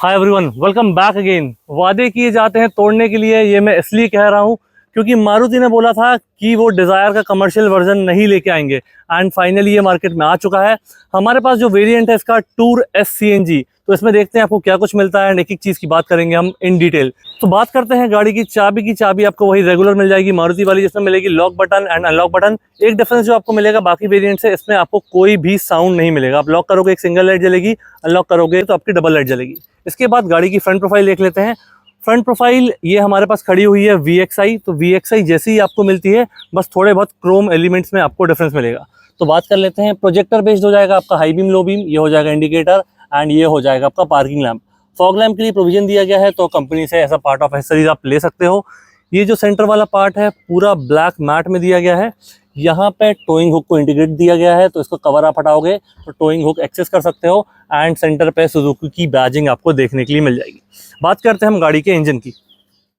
Hi everyone, welcome back again. वादे किए जाते हैं तोड़ने के लिए, ये मैं इसलिए कह रहा हूँ क्योंकि मारुति ने बोला था कि वो डिज़ायर का कमर्शियल वर्जन नहीं लेके आएंगे एंड फाइनली ये मार्केट में आ चुका है। हमारे पास जो वेरिएंट है इसका टूर एस CNG, तो इसमें देखते हैं आपको क्या कुछ मिलता है एंड एक एक चीज़ की बात करेंगे हम इन डिटेल। तो बात करते हैं गाड़ी की चाबी आपको वही रेगुलर मिल जाएगी मारुति वाली, जिसमें मिलेगी lock button and unlock button. एक डिफरेंस जो आपको मिलेगा बाकी वेरिएंट से, इसमें आपको कोई भी साउंड नहीं मिलेगा। आप लॉक करोगे एक सिंगल लाइट जलेगी, अनलॉक करोगे तो आपकी डबल लाइट जलेगी। इसके बाद गाड़ी की फ्रंट प्रोफाइल देख लेते हैं। फ्रंट प्रोफाइल ये हमारे पास खड़ी हुई है VXI, तो VXI जैसी ही आपको मिलती है, बस थोड़े बहुत क्रोम एलिमेंट्स में आपको डिफरेंस मिलेगा। तो बात कर लेते हैं, प्रोजेक्टर बेस्ड हो जाएगा आपका हाई बीम लो बीम, ये हो जाएगा इंडिकेटर एंड ये हो जाएगा आपका पार्किंग लैंप। फॉग लैंप के लिए प्रोविजन दिया गया है, तो कंपनी से ऐसा पार्ट ऑफ एक्सेसरीज आप ले सकते हो। ये जो सेंटर वाला पार्ट है पूरा ब्लैक मैट में दिया गया है। यहाँ पे टोइंग हुक को इंटीग्रेट दिया गया है, तो इसको कवर आप हटाओगे तो टोइंग हुक एक्सेस कर सकते हो एंड सेंटर पे सुजुकी की बैजिंग आपको देखने के लिए मिल जाएगी। बात करते हैं हम गाड़ी के इंजन की।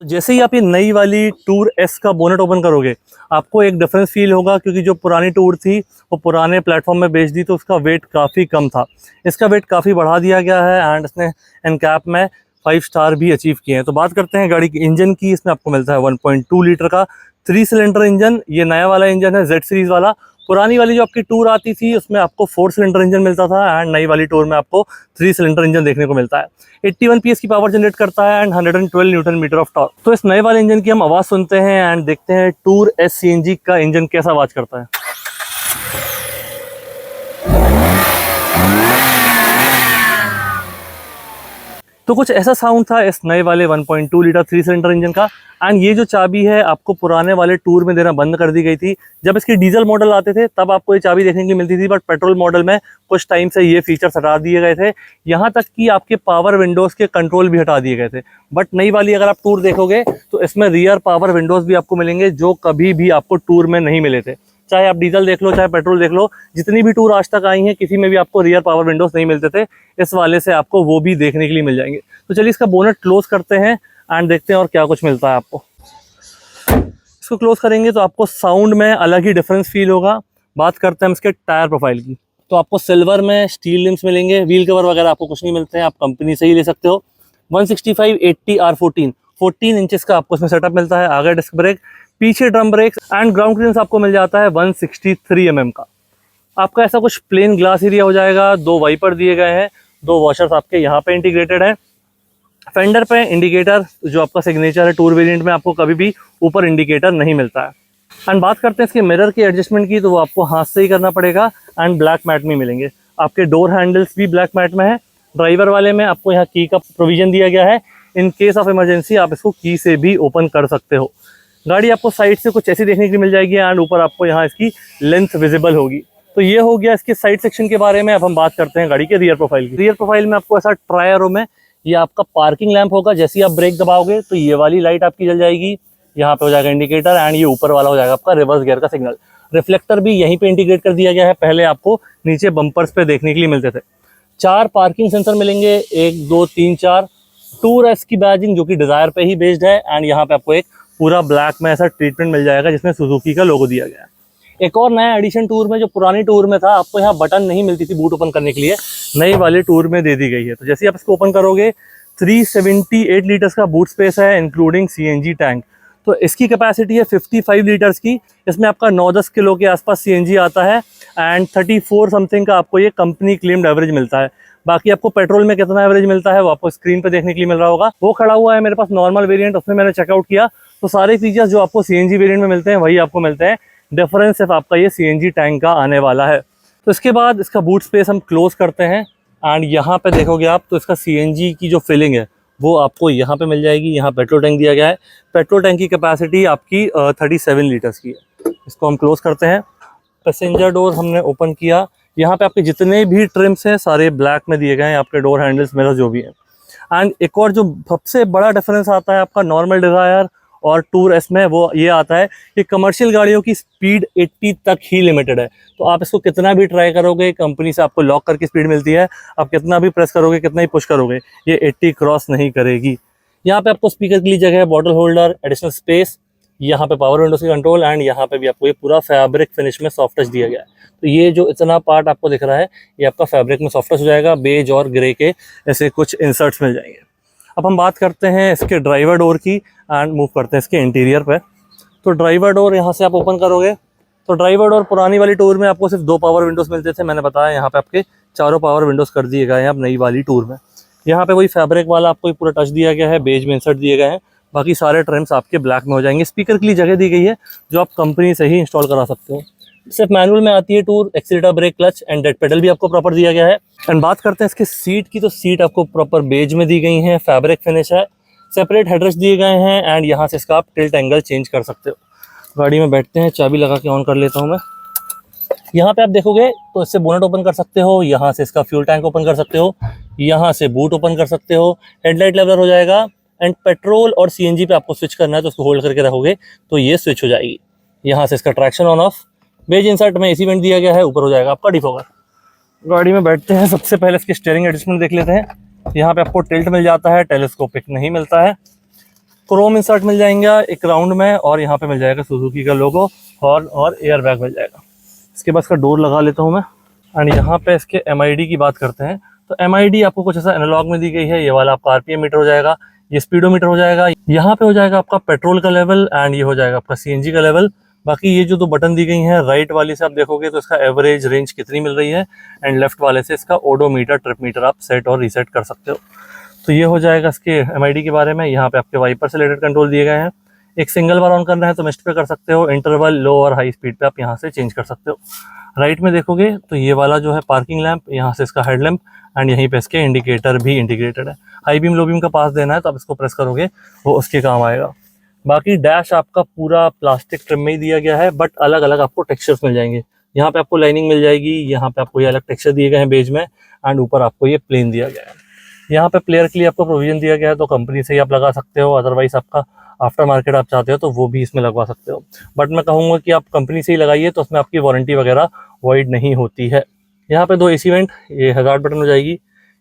जैसे ही आप ये नई वाली टूर एस का बोनेट ओपन करोगे, आपको एक डिफरेंस फील होगा, क्योंकि जो पुरानी टूर थी वो पुराने प्लेटफॉर्म में बेच दी तो उसका वेट काफ़ी कम था। इसका वेट काफ़ी बढ़ा दिया गया है एंड इसने एनकैप में 5 स्टार भी अचीव किए हैं। तो बात करते हैं गाड़ी की इंजन की। इसमें आपको मिलता है 1.2 लीटर का 3 सिलेंडर इंजन। ये नया वाला इंजन है Z सीरीज़ वाला। पुरानी वाली जो आपकी टूर आती थी उसमें आपको 4 सिलेंडर इंजन मिलता था एंड नई वाली टूर में आपको 3 सिलेंडर इंजन देखने को मिलता है। 81 PS की पावर जनरेट करता है and 112 newton metre of torque. तो इस नए वाले इंजन की हम आवाज़ सुनते हैं एंड देखते हैं टूर एस CNG का इंजन कैसा आवाज़ करता है। तो कुछ ऐसा साउंड था इस नए वाले 1.2 लीटर 3 सिलेंडर इंजन का। एंड ये जो चाबी है आपको पुराने वाले टूर में देना बंद कर दी गई थी। जब इसके डीजल मॉडल आते थे तब आपको ये चाबी देखने की मिलती थी, बट पेट्रोल मॉडल में कुछ टाइम से ये फीचर्स हटा दिए गए थे। यहाँ तक कि आपके पावर विंडोज़ के कंट्रोल भी हटा दिए गए थे। बट नई वाली अगर आप टूर देखोगे तो इसमें रियर पावर विंडोज़ भी आपको मिलेंगे, जो कभी भी आपको टूर में नहीं मिले थे। चाहे आप डीजल देख लो चाहे पेट्रोल देख लो, जितनी भी टूर आज तक आई हैं किसी में भी आपको रियर पावर विंडोज नहीं मिलते थे। इस वाले से आपको वो भी देखने के लिए मिल जाएंगे। तो चलिए इसका बोनेट क्लोज करते हैं एंड देखते हैं और क्या कुछ मिलता है आपको। इसको क्लोज करेंगे तो आपको साउंड में अलग ही डिफरेंस फील होगा। बात करते हैं हम इसके टायर प्रोफाइल की। तो आपको सिल्वर में स्टील रिम्स मिलेंगे, व्हील कवर वगैरह आपको कुछ नहीं मिलते हैं, आप कंपनी से ही ले सकते हो। 165/80 R14 14 इंचेस का आपको इसमें सेटअप मिलता है। आगे डिस्क ब्रेक, पीछे drum brake and ground clearance आपको मिल जाता है 163 mm का। आपका ऐसा कुछ प्लेन ग्लास एरिया हो जाएगा। 2 वाइपर दिए गए हैं, 2 वॉशर्स आपके यहाँ पे इंटीग्रेटेड है। फेंडर पे इंडिकेटर जो आपका सिग्नेचर है टूर वेरिएंट में, आपको कभी भी ऊपर इंडिकेटर नहीं मिलता है। एंड बात करते हैं इसके मिरर के एडजस्टमेंट की, तो वो आपको हाथ से ही करना पड़ेगा एंड ब्लैक मैट में मिलेंगे। आपके डोर हैंडल्स भी ब्लैक मैट में है। ड्राइवर वाले में आपको यहाँ की का प्रोविजन दिया गया है। इन केस ऑफ इमरजेंसी आप इसको की से भी ओपन कर सकते हो। गाड़ी आपको साइड से कुछ ऐसी देखने के लिए मिल जाएगी एंड ऊपर आपको यहाँ इसकी लेंथ विजिबल होगी। तो ये हो गया इसके साइड सेक्शन के बारे में। अब हम बात करते हैं गाड़ी के रियर प्रोफाइल की। रियर प्रोफाइल में आपको ऐसा ट्राई एरो में ये आपका पार्किंग लैंप होगा। जैसे ही आप ब्रेक दबाओगे तो ये वाली लाइट आपकी जल जाएगी। यहाँ पे हो जाएगा इंडिकेटर एंड ये ऊपर वाला हो जाएगा आपका रिवर्स गियर का सिग्नल। रिफ्लेक्टर भी यहीं पे इंटीग्रेट कर दिया गया है, पहले आपको नीचे बम्पर्स पे देखने के लिए मिलते थे। 4 पार्किंग सेंसर मिलेंगे, 1 2 3 4। टूर एस की बैजिंग जो कि डिजायर पे ही बेस्ड है एंड यहाँ पे आपको एक पूरा ब्लैक में ऐसा ट्रीटमेंट मिल जाएगा जिसमें सुजुकी का लोगो दिया गया है। एक और नया एडिशन टूर में, जो पुरानी टूर में था आपको यहाँ बटन नहीं मिलती थी बूट ओपन करने के लिए, नई वाले टूर में दे दी गई है। तो जैसे आप इसको ओपन करोगे 378 लीटर्स का बूट स्पेस है इंक्लूडिंग CNG टैंक। तो इसकी कैपेसिटी है 55 लीटर्स की। इसमें आपका 9-10 किलो के आसपास CNG आता है एंड 34 समथिंग का आपको ये कंपनी क्लेम्ड एवरेज मिलता है। बाकी आपको पेट्रोल में कितना एवरेज मिलता है वो आपको स्क्रीन पे देखने के लिए मिल रहा होगा। वो खड़ा हुआ है मेरे पास नॉर्मल वेरिएंट, उसमें मैंने चेकआउट किया तो सारे फीचर्स जो आपको CNG वेरिएंट में मिलते हैं वही आपको मिलते हैं। डिफरेंस सिर्फ आपका ये CNG टैंक का आने वाला है। तो इसके बाद इसका बूट स्पेस हम क्लोज करते हैं एंड यहाँ पे देखोगे आप तो इसका CNG की जो फिलिंग है वो आपको यहाँ पे मिल जाएगी। यहाँ पेट्रोल टैंक दिया गया है। पेट्रोल टैंक की कैपेसिटी आपकी 37 लीटर्स की है। इसको हम क्लोज करते हैं। पैसेंजर डोर हमने ओपन किया। यहाँ पे आपके जितने भी ट्रिम्स हैं सारे ब्लैक में दिए गए हैं, आपके डोर हैंडल्स मिरर जो भी है। एंड एक और जो सबसे बड़ा डिफरेंस आता है आपका नॉर्मल डिजायर और टूर एस में, वो ये आता है कि कमर्शियल गाड़ियों की स्पीड 80 तक ही लिमिटेड है। तो आप इसको कितना भी ट्राई करोगे, कंपनी से आपको लॉक करके स्पीड मिलती है, आप कितना भी प्रेस करोगे कितना ही पुश करोगे ये 80 क्रॉस नहीं करेगी। यहाँ पे आपको स्पीकर के लिए जगह है, बॉटल होल्डर, एडिशनल स्पेस। यहाँ पे पावर विंडोज की कंट्रोल, एंड यहाँ पे भी आपको ये पूरा फैब्रिक फिनिश में सॉफ्ट टच दिया गया है। तो ये जो इतना पार्ट आपको दिख रहा है ये आपका फैब्रिक में सॉफ्ट टच हो जाएगा। बेज और ग्रे के ऐसे कुछ इंसर्ट्स मिल जाएंगे। अब हम बात करते हैं इसके ड्राइवर डोर की एंड मूव करते हैं इसके इंटीरियर पे। तो ड्राइवर डोर यहाँ से आप ओपन करोगे तो ड्राइवर डोर पुरानी वाली टूर में आपको सिर्फ 2 पावर विंडोज़ मिलते थे, मैंने बताया यहाँ पे आपके चारों पावर विंडोज़ कर दिए गए हैं अब नई वाली टूर में। यहाँ पे वही फैब्रिक वाला आपको पूरा टच दिया गया है, बेज में इंसर्ट दिए गए हैं, बाकी सारे ट्रिम्स आपके ब्लैक में हो जाएंगे। स्पीकर के लिए जगह दी गई है जो आप कंपनी से ही इंस्टॉल करा सकते हो। सिर्फ मैनुअल में आती है टूर, accelerator, brake, clutch and dead pedal भी आपको प्रॉपर दिया गया है। एंड बात करते हैं इसके सीट की, तो सीट आपको प्रॉपर बेज में दी गई है, फैब्रिक फिनिश है, सेपरेट हेडरेस्ट दिए गए हैं एंड यहाँ से इसका आप टिल्ट एंगल चेंज कर सकते हो। गाड़ी में बैठते हैं, चाबी लगा के ऑन कर लेता हूँ मैं। यहाँ पे आप देखोगे तो इससे बोनट ओपन कर सकते हो, यहाँ से इसका फ्यूल टैंक ओपन कर सकते हो, यहाँ से बूट ओपन कर सकते हो, हेडलाइट लेवलर हो जाएगा एंड पेट्रोल और सीएनजी पे आपको स्विच करना है तो उसको होल्ड करके रखोगे तो ये स्विच हो जाएगी। यहाँ से इसका traction on off, beige insert में एसी वेंट दिया गया है, ऊपर हो जाएगा आपका डिफॉगर। गाड़ी में बैठते हैं, सबसे पहले इसकी स्टीयरिंग एडजस्टमेंट देख लेते हैं। यहाँ पे आपको टिल्ट मिल जाता है, टेलीस्कोपिक नहीं मिलता है। क्रोम इंसर्ट मिल जाएंगे एक राउंड में और यहाँ पे मिल जाएगा सुजुकी का लोगो, हॉर्न और एयर बैग मिल जाएगा। इसके बाद इसका डोर लगा लेता हूँ मैं। एंड यहाँ पे इसके MID की बात करते हैं तो MID आपको कुछ ऐसा एनालॉग में दी गई है। ये वाला आपका RPM मीटर हो जाएगा, ये स्पीडोमीटर हो जाएगा, यहाँ पे हो जाएगा आपका पेट्रोल का लेवल एंड ये हो जाएगा आपका CNG का लेवल। बाकी ये जो 2 बटन दी गई हैं, राइट वाली से आप देखोगे तो इसका एवरेज रेंज कितनी मिल रही है एंड लेफ्ट वाले से इसका ओडोमीटर, ट्रिप मीटर आप सेट और रीसेट कर सकते हो। तो ये हो जाएगा इसके MID के बारे में। यहाँ पे आपके वाइपर से रिलेटेड कंट्रोल दिए गए हैं। एक सिंगल बार ऑन करना है तो मिस्ट पे कर सकते हो, इंटरवल, लो और हाई स्पीड पे आप यहाँ से चेंज कर सकते हो। राइट में देखोगे तो ये वाला जो है पार्किंग लैंप, यहाँ से इसका हेडलैम्प एंड यहीं पे इसके इंडिकेटर भी इंटीग्रेटेड है। हाई बीम, लो बीम का पास देना है तो आप इसको प्रेस करोगे वो उसके काम आएगा। बाकी डैश आपका पूरा प्लास्टिक ट्रिम में ही दिया गया है, बट अलग अलग आपको टेक्सचर्स मिल जाएंगे। यहाँ पे आपको लाइनिंग मिल जाएगी, यहाँ पे आपको ये अलग टेक्सचर दिए गए हैं बेज में एंड ऊपर आपको ये प्लेन दिया गया है। यहाँ पे प्लेयर के लिए आपको प्रोविजन दिया गया है तो कंपनी से ही आप लगा सकते हो, अदरवाइज आपका आफ्टर मार्केट आप चाहते हो तो वो भी इसमें लगवा सकते हो। बट मैं कहूँगा कि आप कंपनी से ही लगाइए तो उसमें आपकी वारंटी वगैरह वॉइड नहीं होती है। यहाँ पे 2 AC वेंट, ये हज़ार्ड बटन हो जाएगी।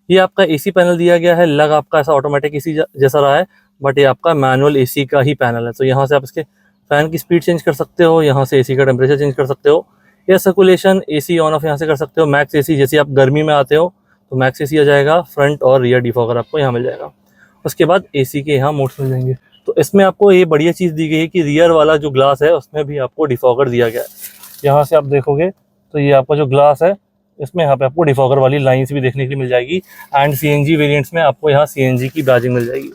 ये आपका AC पैनल दिया गया है, लग आपका ऐसा ऑटोमेटिक AC जैसा रहा है बट ये आपका मैनुअल AC का ही पैनल है। तो यहाँ से आप इसके फ़ैन की स्पीड चेंज कर सकते हो, यहाँ से AC का टेम्परेचर चेंज कर सकते हो, air circulation, AC on off यहाँ से कर सकते हो। मैक्स AC, जैसे आप गर्मी में आते हो तो मैक्स AC आ जाएगा, फ्रंट और रियर डिफॉगर आपको यहाँ मिल जाएगा। उसके बाद AC के यहाँ मोड्स मिल जाएंगे। तो इसमें आपको ये बढ़िया चीज़ दी गई है कि रियर वाला जो ग्लास है उसमें भी आपको डिफॉगर दिया गया है। यहाँ से आप देखोगे तो ये आपका जो ग्लास है इसमें यहाँ पे आपको डिफॉगर वाली लाइंस भी देखने के लिए मिल जाएगी एंड CNG वेरिएंट्स में आपको यहाँ CNG की बैजिंग मिल जाएगी।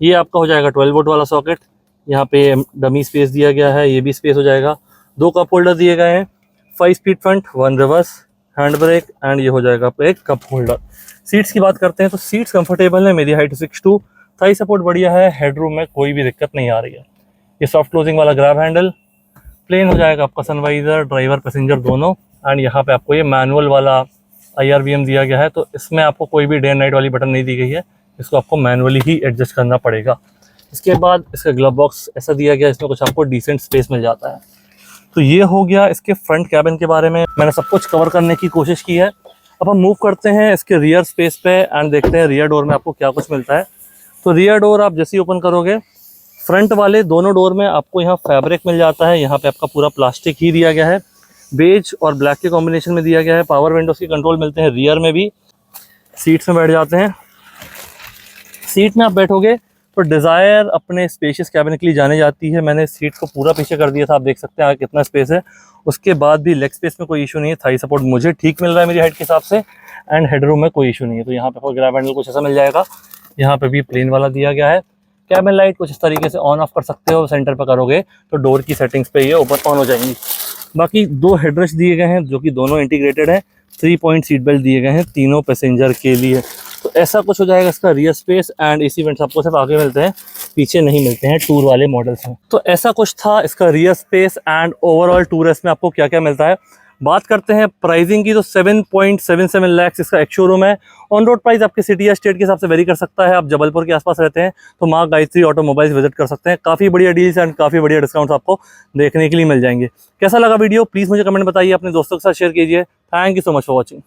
ये आपका हो जाएगा 12 वोल्ट वाला सॉकेट, यहाँ पे डमी स्पेस दिया गया है, ये भी स्पेस हो जाएगा। 2 कप होल्डर दिए गए हैं, 5 speed front, 1 reverse, hand brake and ये हो जाएगा आपका एक कप होल्डर। सीट्स की बात करते हैं तो सीट्स कंफर्टेबल है, मेरी हाइट 6'2", थाई सपोर्ट बढ़िया है, हेडरूम में कोई भी दिक्कत नहीं आ रही है। ये सॉफ्ट क्लोजिंग वाला ग्रैब हैंडल, प्लेन हो जाएगा आपका सनवाइजर, ड्राइवर पैसेंजर दोनों एंड यहाँ पे आपको ये मैनुअल वाला IRVM दिया गया है। तो इसमें आपको कोई भी डे एंड नाइट वाली बटन नहीं दी गई है, इसको आपको मैनुअली ही एडजस्ट करना पड़ेगा। इसके बाद इसका ग्लव बॉक्स ऐसा दिया गया है, इसमें कुछ आपको डिसेंट स्पेस मिल जाता है। तो ये हो गया इसके फ्रंट कैबिन के बारे में, मैंने सब कुछ कवर करने की कोशिश की है। अब हम मूव करते हैं इसके रियर स्पेस पे एंड देखते हैं रियर डोर में आपको क्या कुछ मिलता है। तो रियर डोर आप जैसे ही ओपन करोगे, फ्रंट वाले दोनों डोर में आपको यहाँ फैब्रिक मिल जाता है, यहाँ पे आपका पूरा प्लास्टिक ही दिया गया है, बेज और ब्लैक के कॉम्बिनेशन में दिया गया है। पावर विंडोज के कंट्रोल मिलते हैं रियर में भी। सीट्स में बैठ जाते हैं, सीट में आप बैठोगे तो डिज़ायर अपने स्पेशियस कैबिन के लिए जाने जाती है। मैंने सीट को पूरा पीछे कर दिया था, आप देख सकते हैं आगे कितना स्पेस है। उसके बाद भी लेग स्पेस में कोई इशू नहीं है, थाई सपोर्ट मुझे ठीक मिल रहा है मेरी हाइट के हिसाब से एंड हेडरूम में कोई इशू नहीं है। तो यहाँ पे ग्रैब हैंडल कुछ ऐसा मिल जाएगा, यहाँ पे भी प्लेन वाला दिया गया है। कैबिन लाइट कुछ इस तरीके से ऑन ऑफ कर सकते हो, सेंटर पर करोगे तो डोर की सेटिंग्स पे ये ऊपर ऑन हो जाएंगी। बाकी 2 हेडरेस्ट दिए गए हैं जो कि दोनों इंटीग्रेटेड है, 3 पॉइंट सीट बेल्ट दिए गए हैं तीनों पैसेंजर के लिए। तो ऐसा कुछ हो जाएगा इसका rear space and AC vents आपको सिर्फ आगे मिलते हैं, पीछे नहीं मिलते हैं टूर वाले मॉडल्स में। तो ऐसा कुछ था इसका rear space and overall tour S में आपको क्या क्या मिलता है। बात करते हैं प्राइसिंग की, तो 7.77 लाख इसका एक शोरूम है। ऑन रोड प्राइस आपके सिटी या स्टेट के हिसाब से वेरी कर सकता है। आप जबलपुर के आसपास रहते हैं तो माँ गायत्री ऑटोमोबाइल्स विजिट कर सकते हैं, काफ़ी बढ़िया डील्स एंड काफ़ी बढ़िया डिस्काउंट्स आपको देखने के लिए मिल जाएंगे। कैसा लगा वीडियो प्लीज़ मुझे कमेंट बताइए, अपने दोस्तों के साथ शेयर कीजिए। Thank you so much for watching.